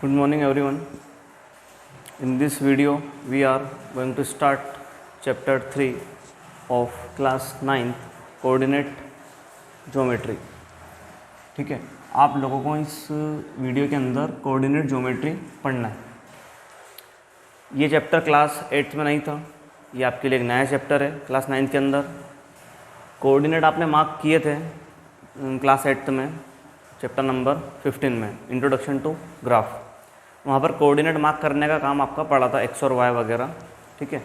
Good morning everyone. In this video we are going to start chapter 3 of class 9th coordinate geometry. ठीक है, आप लोगों को इस वीडियो के अंदर कोऑर्डिनेट ज्योमेट्री पढ़ना है। ये चैप्टर क्लास 8th में नहीं था, ये आपके लिए एक नया चैप्टर है क्लास 9th के अंदर। कोऑर्डिनेट आपने मार्क किए थे क्लास 8th में चैप्टर नंबर 15 में इंट्रोडक्शन टू ग्राफ। वहाँ पर कोऑर्डिनेट मार्क करने का काम आपका पड़ा था, एक्स और वाई वगैरह। ठीक है,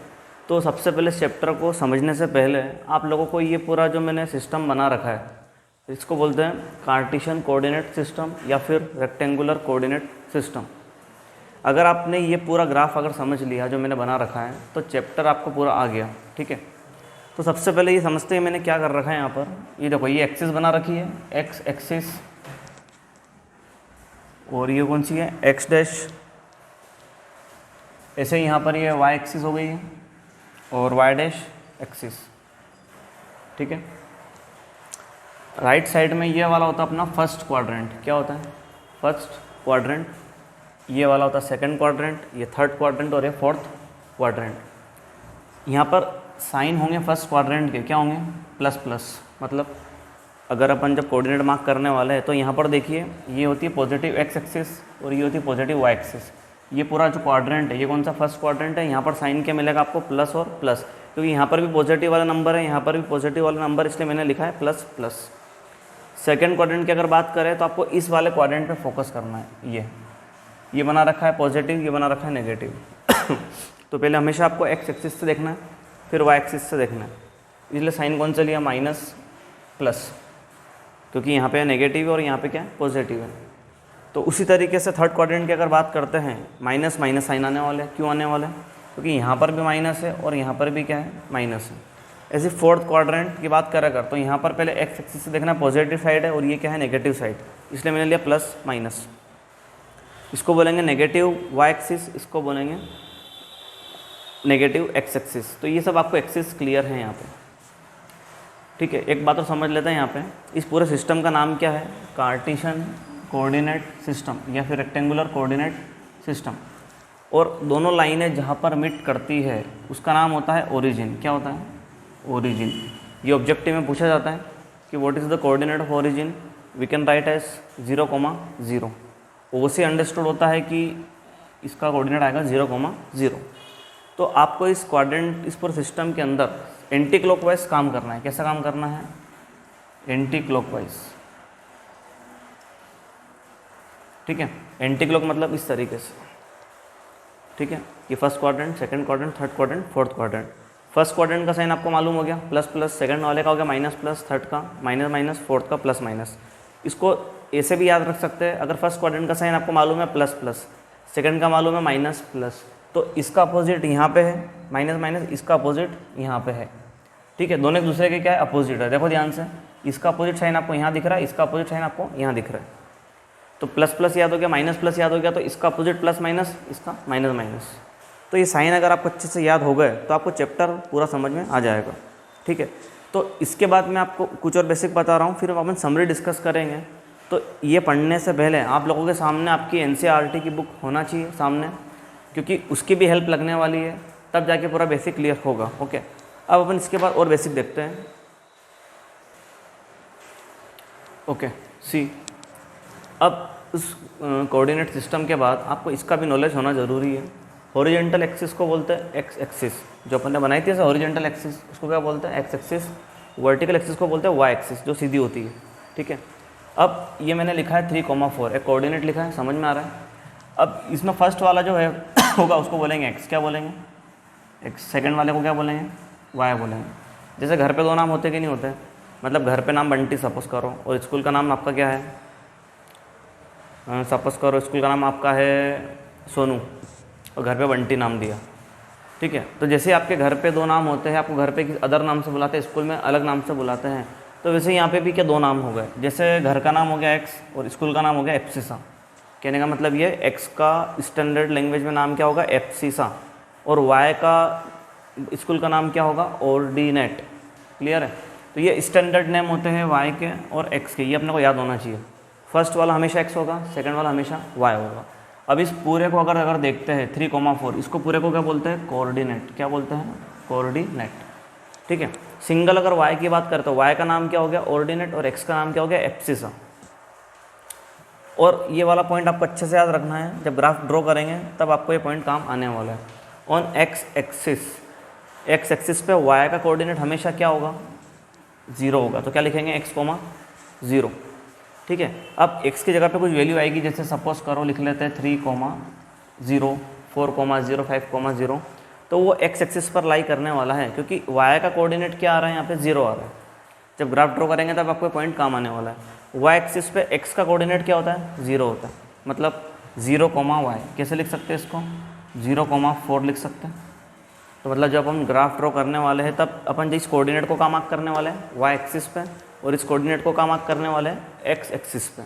तो सबसे पहले इस चैप्टर को समझने से पहले आप लोगों को ये पूरा जो मैंने सिस्टम बना रखा है, इसको बोलते हैं कार्टेशियन कोऑर्डिनेट सिस्टम या फिर रेक्टेंगुलर कोऑर्डिनेट सिस्टम। अगर आपने ये पूरा ग्राफ अगर समझ लिया जो मैंने बना रखा है तो चैप्टर आपको पूरा आ गया। ठीक है, तो सबसे पहले ये समझते हैं मैंने क्या कर रखा है यहाँ पर। ये देखो, ये एक्सिस बना रखी है, एक्स एक्सिस, और ये कौन सी है, एक्स डैश। ऐसे ही यहाँ पर ये वाई एक्सिस हो गई है और वाई डैश एक्सिस। ठीक है, राइट साइड में ये वाला होता है अपना फर्स्ट क्वाड्रेंट। क्या होता है फर्स्ट क्वाड्रेंट, ये वाला होता है सेकंड क्वाड्रेंट, ये थर्ड क्वाड्रेंट और ये फोर्थ क्वाड्रेंट। यहाँ पर साइन होंगे फर्स्ट क्वाड्रेंट के, क्या होंगे, प्लस प्लस। मतलब अगर अपन जब कोऑर्डिनेट मार्क करने वाले हैं तो यहाँ पर देखिए, ये होती है पॉजिटिव एक्स एक्सिस और ये होती है पॉजिटिव वाई एक्सिस। ये पूरा जो क्वाड्रेंट है, ये कौन सा फर्स्ट क्वाड्रेंट है, यहाँ पर साइन क्या मिलेगा आपको, प्लस और प्लस, क्योंकि यहाँ पर भी पॉजिटिव वाला नंबर है, यहाँ पर भी पॉजिटिव वाला नंबर, इसलिए मैंने लिखा है प्लस प्लस। सेकेंड क्वाड्रेंट की अगर बात करें तो आपको इस वाले क्वाड्रेंट पर फोकस करना है। ये बना रखा है पॉजिटिव, ये बना रखा है नेगेटिव। तो पहले हमेशा आपको एक्स एक्सिस से देखना है, फिर वाई एक्सिस से देखना है। इसलिए साइन कौन सा लिया, माइनस प्लस, क्योंकि यहाँ पे नेगेटिव है और यहाँ पे क्या है, पॉजिटिव है। तो उसी तरीके से थर्ड क्वाड्रेंट की अगर बात करते हैं, माइनस माइनस साइन आने वाले, क्यों आने वाले, क्योंकि यहाँ पर भी माइनस है और यहाँ पर भी क्या है, माइनस है। ऐसे फोर्थ क्वाड्रेंट की बात करें अगर, तो यहाँ पर पहले एक्स एक्सिस से देखना पॉजिटिव साइड है और ये क्या है, नेगेटिव साइड, इसलिए मैंने लिया प्लस माइनस। इसको बोलेंगे नेगेटिव वाई एक्सिस, इसको बोलेंगे नेगेटिव एक्स एक्सिस। तो ये सब आपको एक्सिस क्लियर है यहाँ पे। ठीक है, एक बात और समझ लेते हैं यहाँ पे, इस पूरे सिस्टम का नाम क्या है, कार्टेशियन कोऑर्डिनेट सिस्टम या फिर रेक्टेंगुलर कोऑर्डिनेट सिस्टम। और दोनों लाइनें जहाँ पर मीट करती है उसका नाम होता है ओरिजिन। क्या होता है, ओरिजिन। ये ऑब्जेक्टिव में पूछा जाता है कि what is the coordinate of origin, we can write as 0,0। वो से अंडरस्टूड होता है कि इसका कोऑर्डिनेट आएगा 0,0। तो आपको इस क्वाड्रेंट, इस पूरे सिस्टम के अंदर एंटी क्लॉकवाइज काम करना है। कैसा काम करना है, एंटी क्लॉकवाइज। ठीक है, एंटी क्लॉक मतलब इस तरीके से। ठीक है, ये first quadrant, second quadrant, third quadrant, fourth quadrant. First quadrant का साइन आपको मालूम हो गया, प्लस प्लस, सेकंड वाले का हो गया माइनस प्लस, थर्ड का माइनस माइनस, फोर्थ का प्लस माइनस। इसको ऐसे भी याद रख सकते हैं, अगर फर्स्ट क्वाड्रेंट का साइन आपको मालूम है प्लस प्लस, सेकंड का मालूम है माइनस प्लस, तो इसका अपोजिट यहाँ पे है माइनस माइनस, इसका अपोजिट यहाँ पे है। ठीक है, दोनों एक दूसरे के क्या है, अपोजिट है। देखो ध्यान से, इसका अपोजिट साइन आपको यहाँ दिख रहा है, इसका अपोजिट साइन आपको यहाँ दिख रहा है। तो प्लस प्लस याद हो गया, माइनस प्लस याद हो गया, तो इसका अपोजिट प्लस माइनस, इसका माइनस माइनस। तो ये साइन अगर आपको अच्छे से याद हो गए तो आपको चैप्टर पूरा समझ में आ जाएगा। ठीक है, तो इसके बाद मैं आपको कुछ और बेसिक बता रहा हूँ, फिर अपन समरी डिस्कस करेंगे। तो ये पढ़ने से पहले आप लोगों के सामने आपकी NCERT की बुक होना चाहिए सामने, क्योंकि उसकी भी हेल्प लगने वाली है, तब जाके पूरा बेसिक क्लियर होगा। ओके, अब अपन इसके बाद और बेसिक देखते हैं। ओके, सी, अब उस कोऑर्डिनेट सिस्टम के बाद आपको इसका भी नॉलेज होना ज़रूरी है। हॉरिजॉन्टल एक्सिस को बोलते हैं एक्स एक्सिस, जो अपन ने बनाई थी हॉरिजॉन्टल एक्सिस, उसको क्या बोलते हैं, एक्स एक्सिस। वर्टिकल एक्सिस को बोलते हैं वाई एक्सिस, जो सीधी होती है। ठीक है, अब ये मैंने लिखा है 3,4, एक कोऑर्डिनेट लिखा है, समझ में आ रहा है। अब इसमें फर्स्ट वाला जो है होगा उसको बोलेंगे एक्स, क्या बोलेंगे, एक्स। सेकंड वाले को क्या बोलेंगे, वाई बोलेंगे। जैसे घर पे दो नाम होते कि नहीं होते, मतलब घर पे नाम बंटी सपोज करो और स्कूल का नाम आपका क्या है, सपोज करो स्कूल का नाम आपका है सोनू और घर पे बंटी नाम दिया। ठीक है, तो जैसे आपके घर पे दो नाम होते हैं, आपको घर पे किसी अदर नाम से बुलाते हैं, स्कूल में अलग नाम से बुलाते हैं, तो वैसे यहाँ पे भी क्या दो नाम हो गए। जैसे घर का नाम हो गया एक्स और स्कूल का नाम हो गया एप्सिसा। कहने का मतलब ये एक्स का स्टैंडर्ड लैंग्वेज में नाम क्या होगा, एप्सिसा, और वाई का स्कूल का नाम क्या होगा, ऑर्डिनेट। क्लियर है, तो ये स्टैंडर्ड नेम होते हैं वाई के और एक्स के, ये अपने को याद होना चाहिए। फर्स्ट वाला हमेशा एक्स होगा, सेकंड वाला हमेशा वाई होगा। अब इस पूरे को अगर देखते हैं 3,4, इसको पूरे को क्या बोलते हैं? कोऑर्डिनेट। क्या बोलते हैं? कोऑर्डिनेट। ठीक है। सिंगल अगर y की बात करते हो, y का नाम क्या हो गया? ऑर्डिनेट, और x का नाम क्या हो गया? एब्सिसा। और ये वाला पॉइंट आपको अच्छे से याद रखना है, जब ग्राफ ड्रॉ करेंगे तब आपको ये पॉइंट काम आने वाला है। ऑन x एक्सिस पे y का कोऑर्डिनेट हमेशा क्या होगा? 0 होगा। तो क्या लिखेंगे? x, 0। ठीक है। अब x की जगह पे कुछ वैल्यू आएगी, जैसे सपोज करो लिख लेते हैं 3, 0, 4, 0, 5, 0। तो वो x एक्सिस पर लाई करने वाला है, क्योंकि y का कोऑर्डिनेट क्या आ रहा है? यहाँ पे 0 आ रहा है। जब ग्राफ ड्रॉ करेंगे तब आपको पॉइंट काम आने वाला है। y एक्सिस पे x का कोऑर्डिनेट क्या होता है? 0 होता है। मतलब 0, y कैसे लिख सकते हैं इसको? 0,4 लिख सकते हैं। तो मतलब जब हम ग्राफ ड्रॉ करने वाले हैं तब अपन जिस कोऑर्डिनेट को काम करने वाले हैं y एक्सिस पे, और इस कोऑर्डिनेट को काम करने वाले हैं x एक्सिस पे।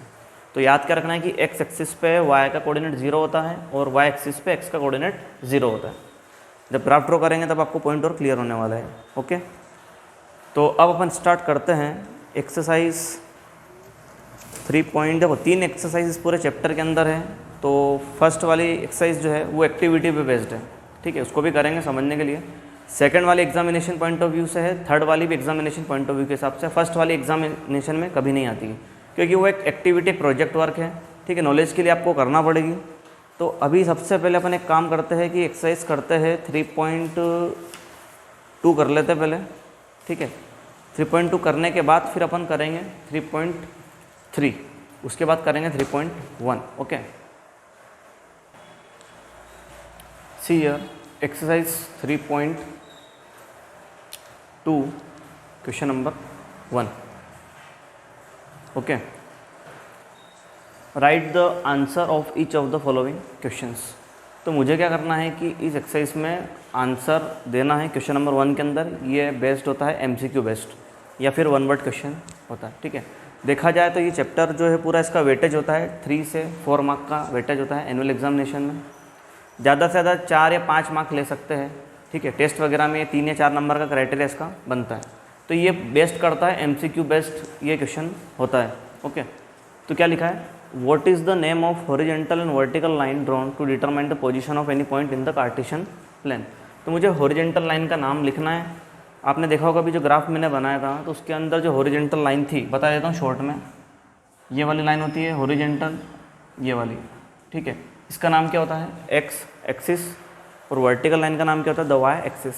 तो याद क्या रखना है कि x एक्सिस पे y का कोऑर्डिनेट 0 होता है और y एक्सिस पे x का कोऑर्डिनेट 0 होता है। जब ग्राफ ड्रॉ करेंगे तब आपको पॉइंट और क्लियर होने वाला है। ओके, तो अब अपन स्टार्ट करते हैं एक्सरसाइज 3 देखो 3 एक्सरसाइज इस पूरे चैप्टर के अंदर है। तो फर्स्ट वाली एक्सरसाइज जो है वो एक्टिविटी पे बेस्ड है। ठीक है, उसको भी करेंगे समझने के लिए। सेकंड वाली एग्जामिनेशन पॉइंट ऑफ व्यू से है, थर्ड वाली भी एग्जामिनेशन पॉइंट ऑफ व्यू के हिसाब से। फर्स्ट वाली एग्जामिनेशन में कभी नहीं आती है, क्योंकि वो एक एक्टिविटी, एक प्रोजेक्ट वर्क है। ठीक है, नॉलेज के लिए आपको करना पड़ेगी। तो अभी सबसे पहले अपन एक काम करते हैं कि एक्सरसाइज करते हैं 3.2 कर लेते हैं पहले। ठीक है, 3.2 करने के बाद फिर अपन करेंगे 3.3, उसके बाद करेंगे 3.1। Okay, see here exercise 3.2 question number 1। Okay, right the answer of each of the following questions. तो मुझे क्या करना है कि इस एक्सरसाइज में आंसर देना है क्वेश्चन नंबर 1 के अंदर। ये बेस्ड होता है MCQ बेस्ड, या फिर 1 वर्ड क्वेश्चन होता है। ठीक है, देखा जाए तो ये चैप्टर जो है पूरा, इसका वेटेज होता है 3 से 4 मार्क का वेटेज होता है एनुअल एग्जामिनेशन में। ज़्यादा से ज़्यादा 4 या 5 मार्क ले सकते हैं। ठीक है, टेस्ट वगैरह में 3 या 4 नंबर का क्राइटेरिया इसका बनता है। तो ये बेस्ड करता है MCQ बेस्ड ये क्वेश्चन होता है। ओके, तो क्या लिखा है? What is the name of horizontal and vertical line drawn to determine the position of any point in the Cartesian plane? तो मुझे हॉरिजेंटल लाइन का नाम लिखना है। आपने देखा होगा अभी जो ग्राफ मैंने बनाया था, तो उसके अंदर जो हॉरिजेंटल लाइन थी, बता देता हूँ शॉर्ट में। ये वाली लाइन होती है हॉरिजेंटल, ये वाली। ठीक है, इसका नाम क्या होता है? x एक्सिस, और वर्टिकल लाइन का नाम क्या होता है? The y axis.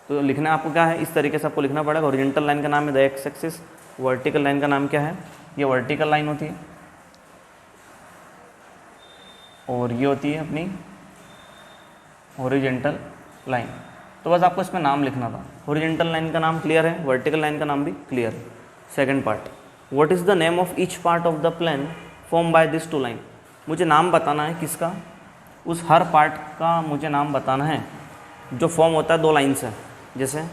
तो लिखना आपको क्या है? इस तरीके से आपको लिखना पड़ेगा। हॉरिजेंटल लाइन का नाम है the x axis, vertical line का नाम क्या है? ये वर्टिकल लाइन होती है, और ये होती है अपनी हॉरिजेंटल लाइन। तो बस आपको इसमें नाम लिखना था। हॉरिजेंटल लाइन का नाम क्लियर है, वर्टिकल लाइन का नाम भी क्लियर है। Second part, what is the name of each part of the plane form by this 2 line. मुझे नाम बताना है किसका? उस हर पार्ट का मुझे नाम बताना है जो फॉर्म होता है 2 लाइन से। जैसे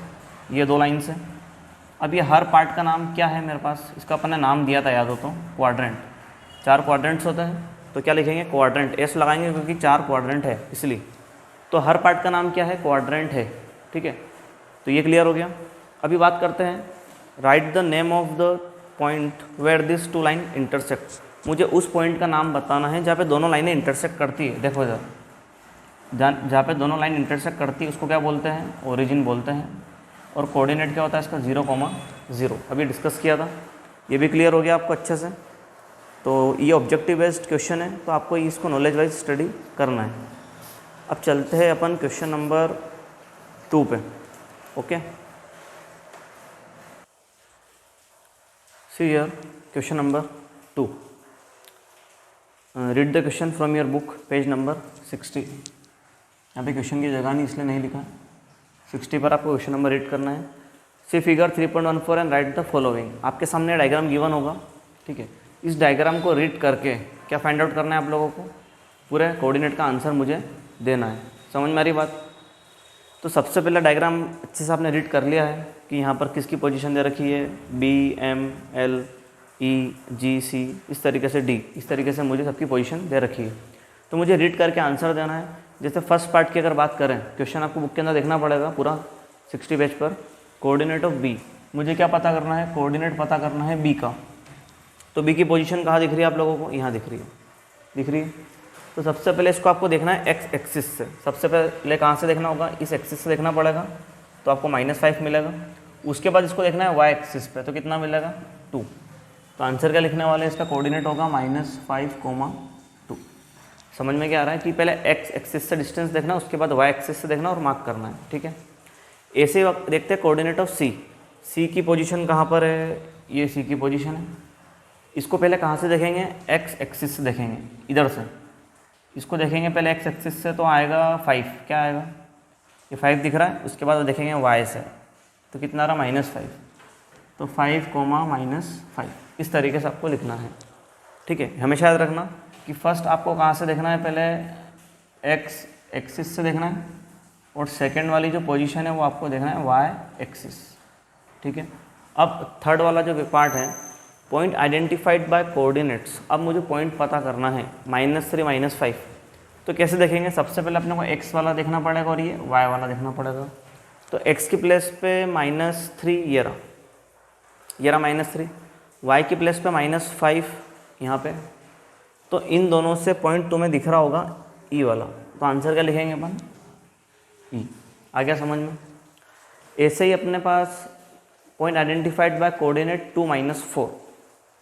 ये 2 लाइन से, अब ये हर पार्ट का नाम क्या है मेरे पास? इसका अपन ने नाम दिया था, याद हो तो, क्वाड्रेंट। 4 क्वाड्रेंट्स होते हैं, तो क्या लिखेंगे? क्वाड्रेंट। एस लगाएंगे क्योंकि 4 क्वाड्रेंट है इसलिए। तो हर पार्ट का नाम क्या है? क्वाड्रेंट है। ठीक है, तो ये क्लियर हो गया। अभी बात करते हैं, write the name of the point where this 2 line intersect. मुझे उस पॉइंट का नाम बताना है जहाँ पे दोनों लाइनें इंटरसेक्ट करती है। देखो इधर, जहाँ पे दोनों लाइन इंटरसेक्ट करती है उसको क्या बोलते हैं? ओरिजिन बोलते हैं। और कोऑर्डिनेट क्या होता है इसका? 0,0। अभी डिस्कस किया था, ये भी क्लियर हो गया आपको अच्छे से। तो ये ऑब्जेक्टिव बेस्ड क्वेश्चन है, तो आपको इसको नॉलेज वाइज स्टडी करना है। अब चलते हैं अपन क्वेश्चन नंबर 2 पे। Okay, see here question number 2। Read the question from your book, page number 60। यहाँ पे क्वेश्चन की जगह नहीं इसलिए नहीं लिखा। 60 पर आपको क्वेश्चन नंबर रीड करना है। See figure 3.14 and write the following. आपके सामने डायग्राम गिवन होगा। ठीक है, इस डायग्राम को रीड करके क्या फाइंड आउट करना है आप लोगों को? पूरे कोऑर्डिनेट का आंसर मुझे देना है। समझ में आ रही बात? तो सबसे पहले डायग्राम अच्छे से आपने रीड कर लिया है कि यहाँ पर किसकी पोजीशन दे रखी है, B, M, L, E, G, C, इस तरीके से D, इस तरीके से मुझे सबकी पोजीशन दे रखी है। तो मुझे रीड करके आंसर देना है। जैसे फर्स्ट पार्ट की अगर बात करें, क्वेश्चन आपको बुक के अंदर देखना पड़ेगा पूरा 60 पेज पर। कोऑर्डिनेट ऑफ B, मुझे क्या पता करना है? कोऑर्डिनेट पता करना है B का। तो B की पोजीशन कहाँ दिख रही है आप लोगों को? यहाँ दिख रही है, दिख रही है। तो सबसे पहले इसको आपको देखना है एक्स एक्सिस से। सबसे पहले कहाँ से देखना होगा, इस एक्सिस से देखना पड़ेगा, तो आपको -5 मिलेगा। उसके बाद इसको देखना है वाई एक्सिस पे, तो कितना मिलेगा 2। तो आंसर क्या लिखने वाले हैं, इसका कोऑर्डिनेट होगा -5, 2। समझ में क्या आ रहा है कि पहले एक्स एक्सिस से डिस्टेंस देखना, उसके बाद वाई एक्सिस से देखना और मार्क करना है, ठीक है। ऐसे वक्त देखते हैं कोऑर्डिनेट ऑफ सी। सी की पोजीशन कहाँ पर है, ये सी की पोजीशन है। इसको पहले कहाँ से देखेंगे, एक्स एक्सिस से देखेंगे, इधर से इसको देखेंगे पहले एक्स एक्सिस से, तो आएगा 5। क्या आएगा, ये 5 दिख रहा है। उसके बाद देखेंगे वाई से, तो कितना आ रहा -5, तो 5, -5 इस तरीके से आपको लिखना है, ठीक है। हमेशा याद रखना कि फर्स्ट आपको कहाँ से देखना है, पहले एक्स एक्सिस से देखना है, और सेकंड वाली जो पोजीशन है वो आपको देखना है वाई एक्सिस, ठीक है। अब थर्ड वाला जो पार्ट है, पॉइंट आइडेंटिफाइड बाय कोऑर्डिनेट्स। अब मुझे पॉइंट पता करना है -3, -5, तो कैसे देखेंगे, सबसे पहले अपने को एक्स वाला देखना पड़ेगा और ये वाई वाला देखना पड़ेगा। तो एक्स की प्लेस पे -3 ये रहा -3, वाई की प्लेस पे -5 यहाँ पे। तो इन दोनों से पॉइंट तुम्हें दिख रहा होगा ई वाला, तो आंसर क्या लिखेंगे अपन, ई। आ गया समझ में। ऐसे ही अपने पास पॉइंट आइडेंटिफाइड बाय कोऑर्डिनेट 2, -4,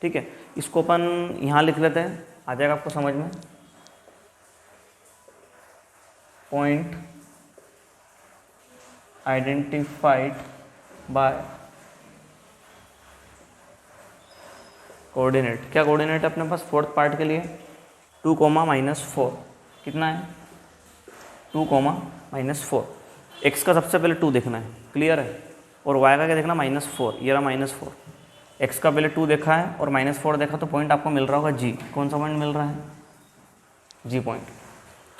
ठीक है। इसको अपन यहाँ लिख लेते हैं, आ जाएगा आपको समझ में। पॉइंट आइडेंटिफाइड बाय कोऑर्डिनेट, क्या कोऑर्डिनेट है अपने पास फोर्थ पार्ट के लिए, 2, -4, कितना है 2, -4। एक्स का सबसे पहले 2 देखना है, क्लियर है, और वाई का क्या देखना, -4, ये रहा -4। एक्स का पहले 2 देखा है और -4 देखा, तो पॉइंट आपको मिल रहा होगा जी। कौन सा पॉइंट मिल रहा है, जी पॉइंट।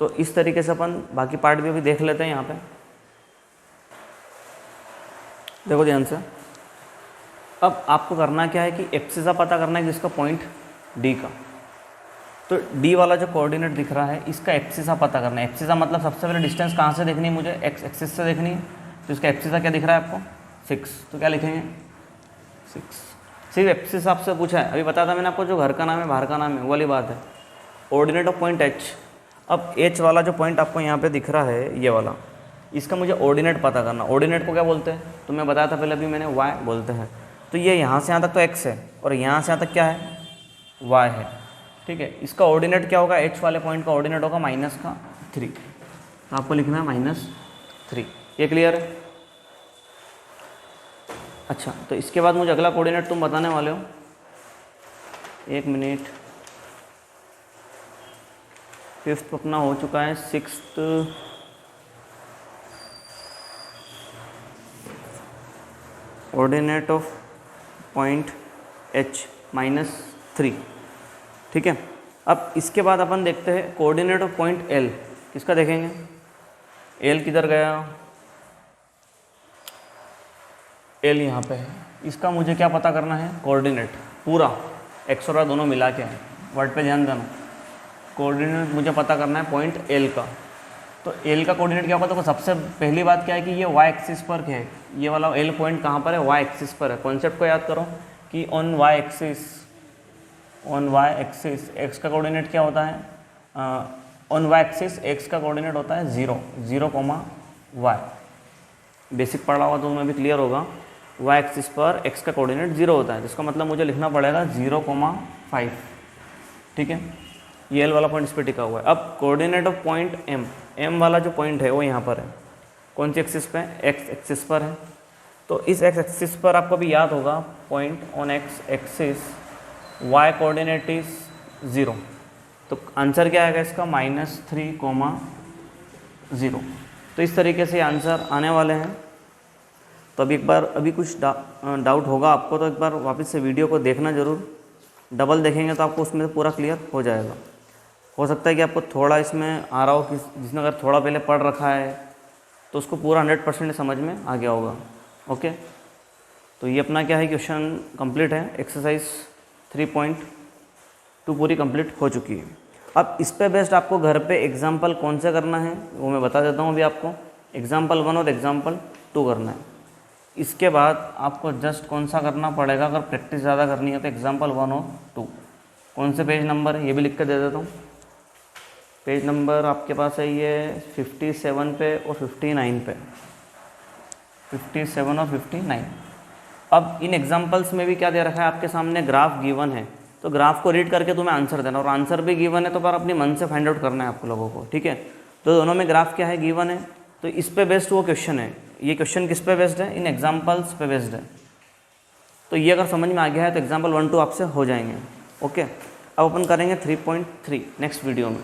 तो इस तरीके से अपन बाकी पार्ट भी अभी देख लेते हैं। यहाँ पे देखो ध्यान से, अब आपको करना क्या है कि एक्सिस का पता करना है किसका, पॉइंट डी का। तो डी वाला जो कोऑर्डिनेट दिख रहा है, इसका एक्सिस का पता करना है। एक्सिस का मतलब सबसे पहले डिस्टेंस कहाँ से देखनी है मुझे, एक्स एक्सिस से देखनी है। तो इसका एक्सिस का क्या दिख रहा है आपको, 6, तो क्या लिखेंगे 6। सिर्फ एक्सिस आपसे पूछा है, अभी बताया था मैंने आपको, जो घर का नाम है बाहर का नाम है, वो वाली बात है। Ordinate of point H. अब एच वाला जो पॉइंट आपको यहाँ पे दिख रहा है, ये वाला, इसका मुझे ऑर्डिनेट पता करना। ऑर्डिनेट को क्या बोलते हैं, तो मैं बताया था पहले, अभी मैंने वाई बोलते हैं। तो ये यहाँ से यहाँ तक तो एक्स है, और यहाँ से यहाँ तक क्या है, वाई है, ठीक है। इसका ऑर्डिनेट क्या होगा, एच वाले पॉइंट का ऑर्डिनेट होगा -3, तो आपको लिखना है -3। ये क्लियर है। अच्छा, तो इसके बाद मुझे अगला कोऑर्डिनेट तुम बताने वाले हो, 1 मिनट। 5th अपना हो चुका है, 6th ordinate of point H -3, ठीक है। अब इसके बाद अपन देखते हैं कोऑर्डिनेट ऑफ पॉइंट L। किसका देखेंगे, L किधर गया, L यहाँ पे है। इसका मुझे क्या पता करना है, कोऑर्डिनेट पूरा एक्स और वाई दोनों मिला के है, वर्ड पे ध्यान देना। कोऑर्डिनेट मुझे पता करना है पॉइंट L का। तो L का कोऑर्डिनेट क्या होगा, तो सबसे पहली बात क्या है कि ये वाई एक्सिस पर क्या है, ये वाला L पॉइंट कहाँ पर है, वाई एक्सिस पर है। कॉन्सेप्ट को याद करो कि ऑन वाई एक्सिस एक्स का कोऑर्डिनेट क्या होता है, ऑन वाई एक्सिस एक्स का कोऑर्डिनेट होता है 0, y। बेसिक पढ़ा हुआ तो तुम्हें भी क्लियर होगा। वाई एक्सिस पर एक्स का कोऑर्डिनेट 0 होता है, जिसका मतलब मुझे लिखना पड़ेगा 0,5, ठीक है। ये L वाला पॉइंट इस पर टिका हुआ है। अब कोऑर्डिनेट ऑफ पॉइंट M वाला जो पॉइंट है वो यहाँ पर है। कौन सी एक्सिस पे, एक्स एक्सिस पर है। तो इस एक्स एक्सिस पर आपको भी याद होगा, point on X axis Y coordinate is 0। तो आंसर क्या आएगा इसका, -3,0। तो इस तरीके से आंसर आने वाले हैं। तो अभी एक बार, अभी कुछ डाउट होगा आपको, तो एक बार वापस से वीडियो को देखना ज़रूर। डबल देखेंगे तो आपको उसमें पूरा क्लियर हो जाएगा। हो सकता है कि आपको थोड़ा इसमें आ रहा हो, कि जिसने अगर थोड़ा पहले पढ़ रखा है तो उसको पूरा 100% समझ में आ गया होगा। ओके, तो ये अपना क्या है, क्वेश्चन कंप्लीट है। एक्सरसाइज 3.2 पूरी कंप्लीट हो चुकी है। अब इस पे बेस्ड आपको घर पे एग्जाम्पल कौन सा करना है वो मैं बता देता हूँ अभी आपको। एग्जाम्पल 1 और एग्जाम्पल 2 करना है। इसके बाद आपको जस्ट कौन सा करना पड़ेगा, अगर प्रैक्टिस ज़्यादा करनी है तो एग्जाम्पल 1 और 2। कौन से पेज नंबर है ये भी लिख कर दे देता हूँ। पेज नंबर आपके पास है ये 57 पे और 59 पे, 57 और 59। अब इन एग्जांपल्स में भी क्या दे रखा है आपके सामने, ग्राफ गिवन है, तो ग्राफ को रीड करके तुम्हें आंसर देना, और आंसर भी गिवन है तो पर अपने मन से फाइंड आउट करना है आपको लोगों को, ठीक है। तो दोनों में ग्राफ क्या है, गिवन है, तो इस पे बेस्ड वो क्वेश्चन है। ये क्वेश्चन किस पे बेस्ड है, इन एग्जाम्पल्स पे बेस्ड है। तो ये अगर समझ में आ गया है तो एग्जाम्पल 1 2 आपसे हो जाएंगे। ओके, अब अपन करेंगे 3.3 नेक्स्ट वीडियो में।